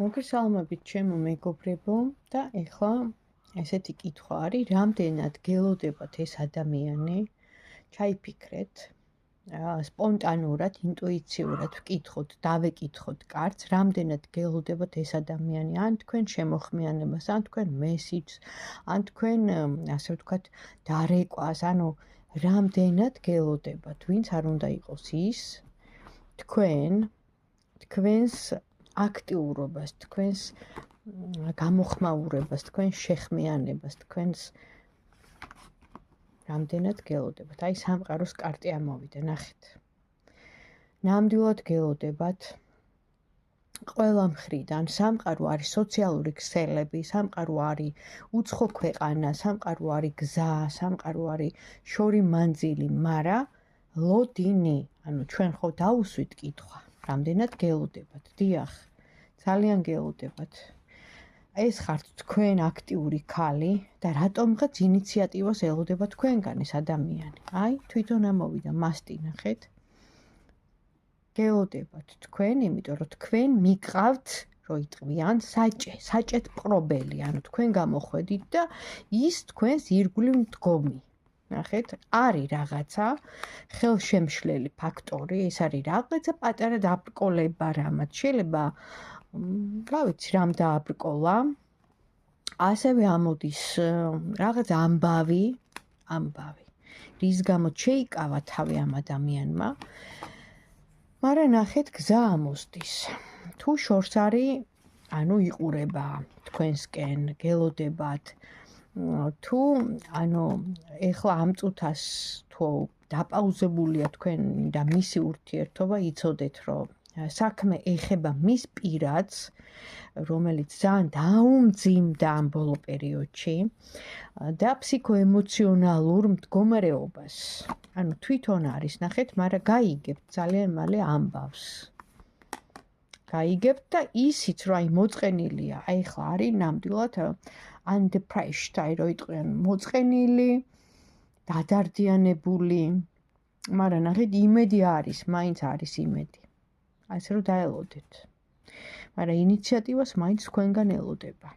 მოგესალმებით ჩემო მეგობრებო და ეხლა ესეთი კითხვა არის, რამდენად გელოდებათ ეს ადამიანი? ჩაიფიქრეთ, სპონტანურად, ინტუიციურად ვკითხოთ, დავეკითხოთ კარგს, რამდენად გელოდებათ ეს ადამიანი, ან თქვენ შემოხმიანებას, ან თქვენ მესიჯს, ან თქვენ, ასე ვთქვათ, დარეკვას, ანუ რამდენად გელოდებათ, ვინც არ უნდა იყოს ის, თქვენს აქტიურობას, თქვენს გამოხმაურებას, თქვენს შეხმიანებას, თქვენს რამდენად გელოდებათ. აი სამყაროს კარტი ამოვიდა, ნახეთ. ნამდვილად გელოდებათ ყველა მხრიდან. სამყარო არის სოციალური ქსელები, სამყარო არის უცხო ქვეყანა, სამყარო არის გზა, სამყარო არის შორი მანძილი, მაგრამ ლოდინი, ანუ ჩვენ ხო დავუსვით კითხვა, რამდენად გელოდებათ? დიახ, ძალიან გელოდებათ. ეს ხართ თქვენ აქტიური ქალი და რატომღაც ინიციატივას ელოდება თქვენგან ეს ადამიანი. აი, თვითონ ამოვიდა მასტი, ნახეთ. გელოდებათ თქვენ, იმიტომ რომ თქვენ მიყავთ, რომ იტყვიან საჭეთ პრობელი, ანუ თქვენ გამოხვედით და ის თქვენს ირგვლივ მდგომი. ნახეთ, არის რაღაცა ხელშემშლელი ფაქტორი, ეს არის რაღაცა პატარა დაბრკოლება რამაც შეიძლება, რა ვიცი, რამ დააბრკოლა. ასევე ამოდის რაღაც ამბავი, რის გამოც შეიკავა თავი ამ ადამიანმა. მაგრამ ნახეთ, გზა ამოსდის. თუ შორს არის, ანუ იყურება თქვენსკენ, გელოდებათ. თუ ეხლა ამ წუთას თუ დაპაუზებულია თქვენ და მისი ურთიერთობა, იცოდეთ, რომ საქმე ეხება მის პირადს, რომელიც ძალიან დაუმძიმდა ამ ბოლო პერიოდში და ფსიქოემოციონალურ მდგომარეობას. ანუ თვითონ არის, ნახეთ, მაგრამ გაიგებთ ძალიან მალე ამბავს. გაიგებთ და ისიც, რომ აი მოწყენილია, აი ხა არის ნამდვილად undepressed, აი რო იტყვიან, მოწყენილი, დადარდიანებული, მაგრამ ნახეთ, იმედი არის, მაინც არის იმედი. ასე რომ დაელოდეთ. მაგრამ ინიციატივას მაინც თქვენგან ელოდება.